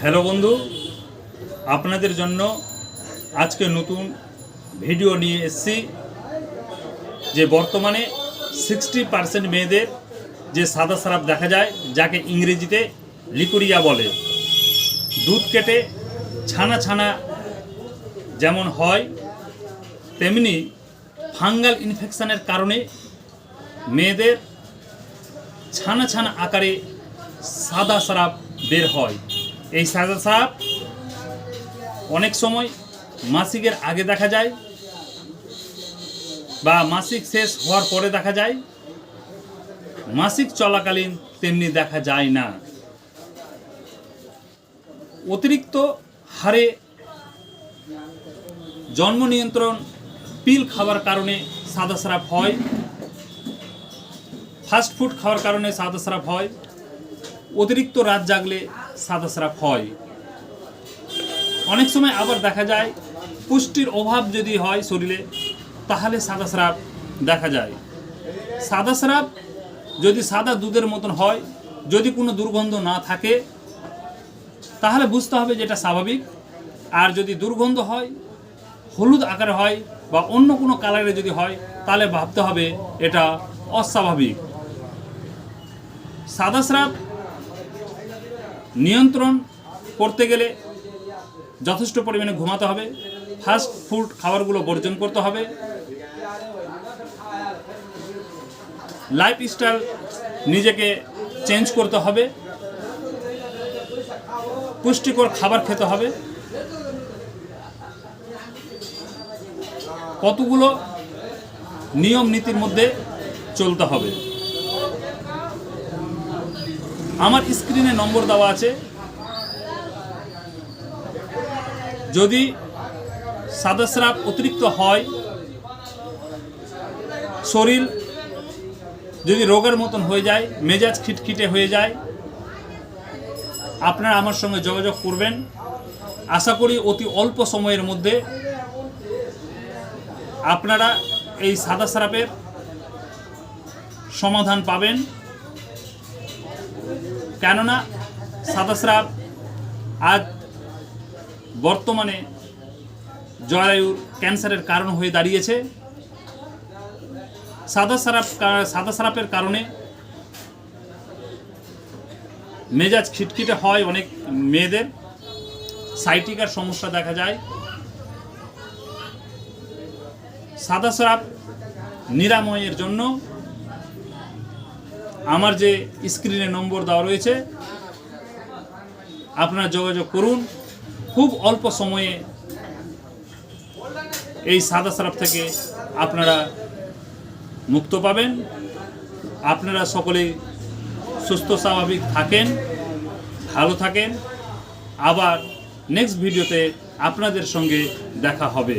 Hello বন্ধু, আপনাদের জন্য আজকে নতুন ভিডিও নিয়ে এসেছি। যে বর্তমানে 60% মেয়েদের যে সাদা স্রাব দেখা যায়, যাকে ইংরেজিতে লিকুরিয়া বলে, দুধ কেটে ছানা ছানা যেমন হয়, তেমনি ফাঙ্গাল ইনফেকশনের কারণে মেয়েদের ছানা ছানা আকারে সাদা স্রাব বের হয়। এই সাদা স্রাব অনেক সময় মাসিকের আগে দেখা যায় বা মাসিক শেষ হওয়ার পরে দেখা যায়, মাসিক চলাকালীন তেমনি দেখা যায় না। অতিরিক্ত হারে জন্ম নিয়ন্ত্রণ পিল খাওয়ার কারণে সাদা স্রাব হয়, ফাস্ট ফুড খাওয়ার কারণে সাদা স্রাব হয়, অতিরিক্ত রাত জাগলে সাদা স্রাব হয়। অনেক সময় আবার দেখা যায় পুষ্টির অভাব যদি হয় শরীরে, তাহলে সাদা স্রাব দেখা যায়। সাদা স্রাব যদি সাদা দুধের মতন হয়, যদি কোনো দুর্গন্ধ না থাকে, তাহলে বুঝতে হবে যে এটা স্বাভাবিক। আর যদি দুর্গন্ধ হয়, হলুদ আকারে হয় বা অন্য কোনো কালারে যদি হয়, তাহলে ভাবতে হবে এটা অস্বাভাবিক। সাদা স্রাব নিয়ন্ত্রণ করতে গেলে যথেষ্ট পরিমাণে ঘুমাতে হবে, ফাস্ট ফুড খাবারগুলো বর্জন করতে হবে, লাইফস্টাইল নিজেকে চেঞ্জ করতে হবে, পুষ্টিকর খাবার খেতে হবে। কতগুলো নিয়ম নীতির মধ্যে চলতে হবে। আমার স্ক্রিনে নম্বর দেওয়া আছে। যদি সাদা স্রাব অতিরিক্ত হয়, শরীর যদি রোগের মতন হয়ে যায়, মেজাজ খিটখিটে হয়ে যায়, আপনারা আমার সঙ্গে যোগাযোগ করবেন। আশা করি অতি অল্প সময়ের মধ্যে আপনারা এই সাদা স্রাবের সমাধান পাবেন। কেননা সাদা স্রাব আজ বর্তমানে জরায়ুর ক্যান্সারের কারণ হয়ে দাঁড়িয়েছে। সাদা স্রাবের কারণে মেজাজ খিটখিটে হয়, অনেক মেয়েদের সাইটিকার সমস্যা দেখা যায়। সাদা স্রাব নিরাময়ের জন্য আমার যে স্ক্রিনে নম্বর দেওয়া রয়েছে, আপনারা যোগাযোগ করুন। খুব অল্প সময়ে এই সাদা স্রাব থেকে আপনারা মুক্ত পাবেন। আপনারা সকলেই সুস্থ স্বাভাবিক থাকেন, ভালো থাকেন। আবার নেক্সট ভিডিওতে আপনাদের সঙ্গে দেখা হবে।